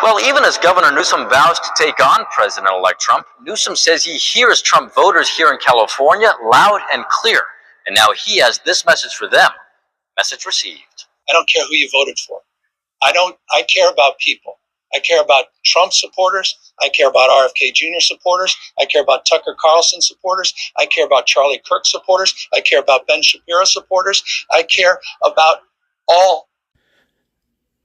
Well, even as Governor Newsome vows to take on President-elect Trump, Newsome says he hears Trump voters here in California loud and clear. And now he has this message for them. Message received. I don't care who you voted for. I care about people. I care about Trump supporters. I care about RFK Jr. supporters. I care about Tucker Carlson supporters. I care about Charlie Kirk supporters. I care about Ben Shapiro supporters. I care about all.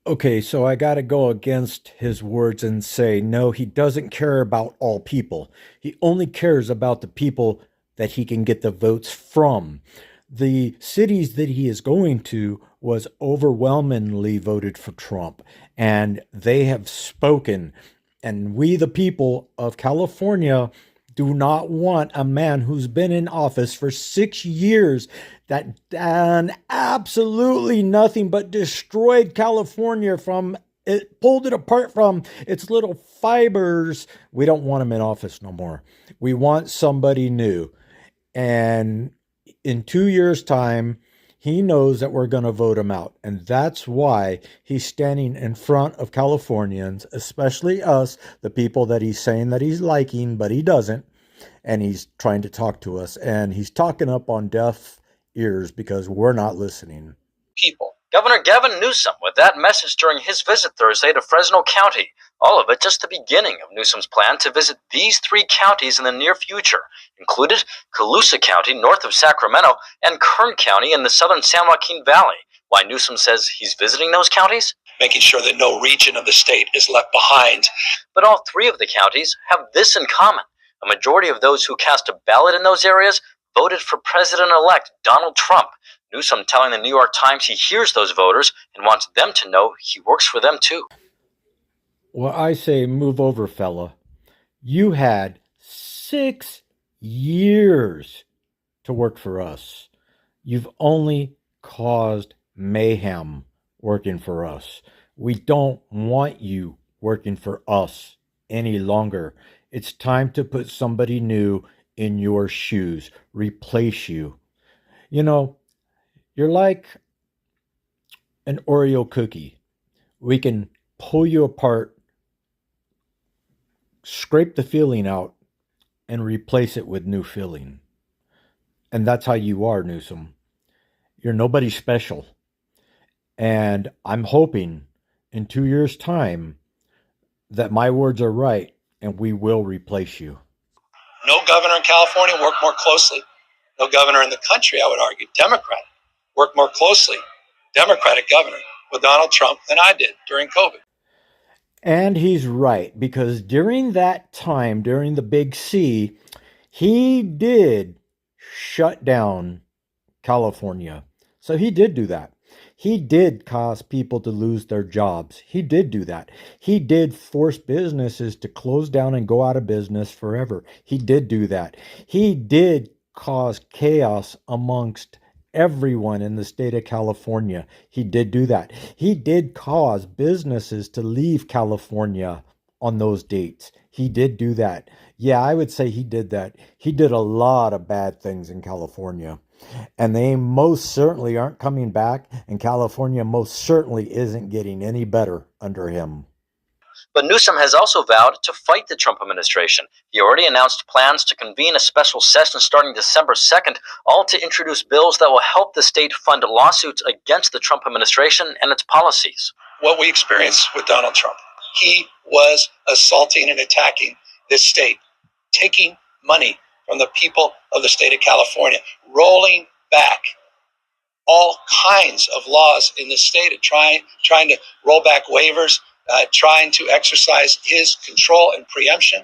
Okay, so I got to go against his words and say, no, he doesn't care about all people. He only cares about the people that he can get the votes from. The cities that he is going to was overwhelmingly voted for Trump, and they have spoken. And we, the people of California, do not want a man who's been in office for 6 years that done absolutely nothing but destroyed California from it, pulled it apart from its little fibers. We don't want him in office no more. We want somebody new. And in 2 years' time, he knows that we're going to vote him out. And that's why he's standing in front of Californians, especially us, the people that he's saying that he's liking, but he doesn't. And he's trying to talk to us. And he's talking up on deaf ears because we're not listening. People. Governor Gavin Newsom with that message during his visit Thursday to Fresno County. All of it just the beginning of Newsom's plan to visit these 3 counties in the near future, included Colusa County north of Sacramento and Kern County in the southern San Joaquin Valley. Why Newsom says he's visiting those counties? Making sure that no region of the state is left behind. But all 3 of the counties have this in common. A majority of those who cast a ballot in those areas voted for President-elect Donald Trump. Newsom telling the New York Times he hears those voters and wants them to know he works for them too. Well, I say move over, fella. You had 6 years to work for us. You've only caused mayhem working for us. We don't want you working for us any longer. It's time to put somebody new in your shoes, replace you. You know, you're like an Oreo cookie. We can pull you apart, scrape the filling out, and replace it with new filling. And that's how you are, Newsom. You're nobody special. And I'm hoping in 2 years' time that my words are right and we will replace you. No governor in California worked more closely. No governor in the country, I would argue, Democrat, worked more closely, Democratic governor, with Donald Trump than I did during COVID. And he's right, because during that time, during the Big C, he did shut down California. So he did do that. He did cause people to lose their jobs. He did do that. He did force businesses to close down and go out of business forever. He did do that. He did cause chaos amongst everyone in the state of California. He did do that. He did cause businesses to leave California on those dates. He did do that. Yeah, I would say he did that. He did a lot of bad things in California. And they most certainly aren't coming back, and California most certainly isn't getting any better under him. But Newsom has also vowed to fight the Trump administration. He already announced plans to convene a special session starting December 2nd, all to introduce bills that will help the state fund lawsuits against the Trump administration and its policies. What we experienced with Donald Trump, he was assaulting and attacking this state, taking money from the people of the state of California, rolling back all kinds of laws in this state, and trying to roll back waivers, trying to exercise his control and preemption.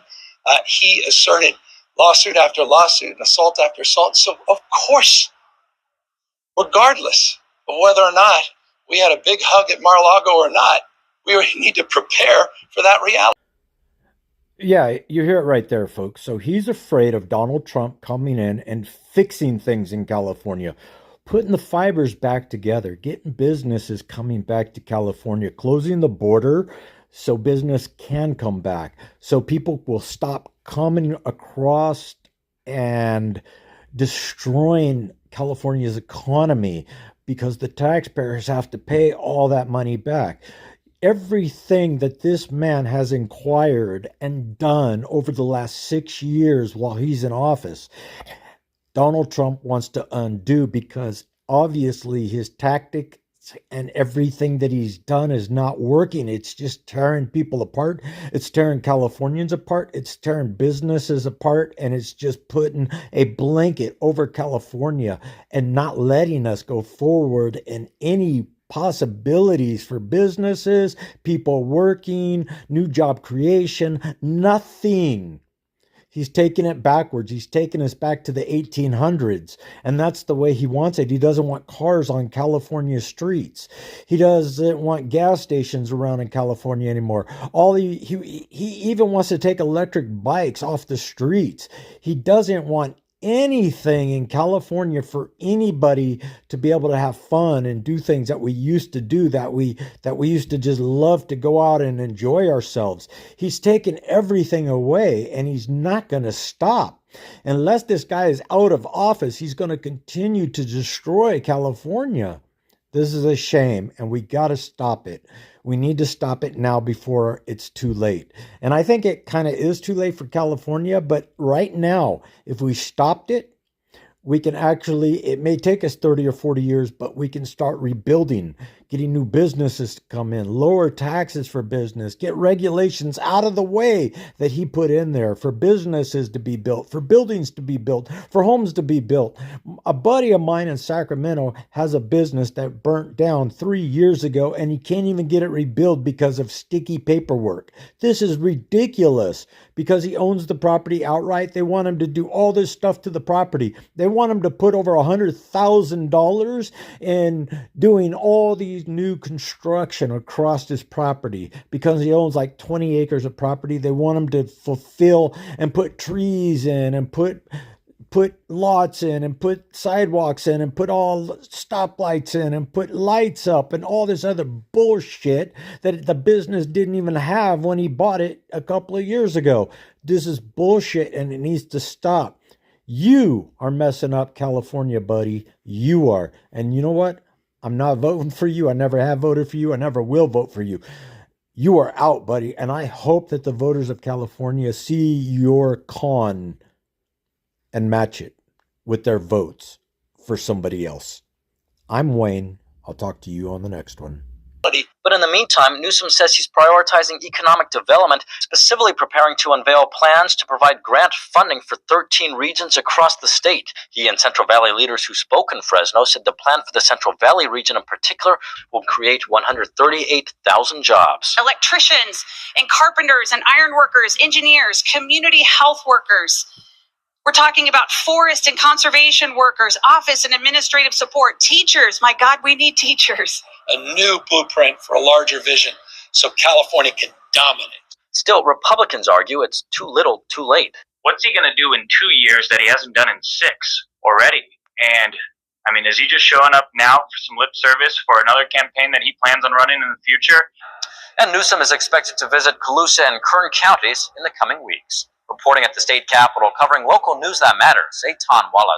He asserted lawsuit after lawsuit and assault after assault. So, of course, regardless of whether or not we had a big hug at Mar-a-Lago or not, we need to prepare for that reality. Yeah, you hear it right there, folks. So he's afraid of Donald Trump coming in and fixing things in California, putting the fibers back together, getting businesses coming back to California, closing the border so business can come back, so people will stop coming across and destroying California's economy because the taxpayers have to pay all that money back. everything that this man has inquired and done over the last 6 years while he's in office, Donald Trump wants to undo, because obviously his tactic and everything that he's done is not working. It's just tearing people apart. It's tearing Californians apart. It's tearing businesses apart. And it's just putting a blanket over California and not letting us go forward in any possibilities for businesses, people working, new job creation, nothing. He's taking it backwards. He's taking us back to the 1800s. And that's the way he wants it. He doesn't want cars on California streets. He doesn't want gas stations around in California anymore. He even wants to take electric bikes off the streets. He doesn't want anything in California for anybody to be able to have fun and do things that we used to do, that we used to just love to go out and enjoy ourselves. He's taken everything away, and he's not going to stop. Unless this guy is out of office, he's going to continue to destroy California. This is a shame, and we got to stop it. We need to stop it now before it's too late. And I think it kind of is too late for California, but right now, if we stopped it, we can actually, it may take us 30 or 40 years, but we can start rebuilding, getting new businesses to come in, lower taxes for business, get regulations out of the way that he put in there for businesses to be built, for buildings to be built, for homes to be built. A buddy of mine in Sacramento has a business that burnt down 3 years ago, and he can't even get it rebuilt because of sticky paperwork. This is ridiculous. Because he owns the property outright, they want him to do all this stuff to the property. They want him to put over $100,000 in doing all these new construction across his property. Because he owns like 20 acres of property, they want him to fulfill and put trees in and put lots in and put sidewalks in and put all stoplights in and put lights up and all this other bullshit that the business didn't even have when he bought it a couple of years ago. This is bullshit, and it needs to stop. You are messing up California, buddy. You are. And you know what? I'm not voting for you. I never have voted for you. I never will vote for you. You are out, buddy. And I hope that the voters of California see your con and match it with their votes for somebody else. I'm Wayne. I'll talk to you on the next one. But in the meantime, Newsome says he's prioritizing economic development, specifically preparing to unveil plans to provide grant funding for 13 regions across the state. He and Central Valley leaders who spoke in Fresno said the plan for the Central Valley region in particular will create 138,000 jobs. Electricians and carpenters and ironworkers, engineers, community health workers. We're talking about forest and conservation workers, office and administrative support, teachers. My God, we need teachers. A new blueprint for a larger vision so California can dominate. Still, Republicans argue it's too little, too late. What's he going to do in 2 years that he hasn't done in 6 already? And, I mean, is he just showing up now for some lip service for another campaign that he plans on running in the future? And Newsome is expected to visit Colusa and Kern counties in the coming weeks. Reporting at the state capitol, covering local news that matters, Eitan Wallace.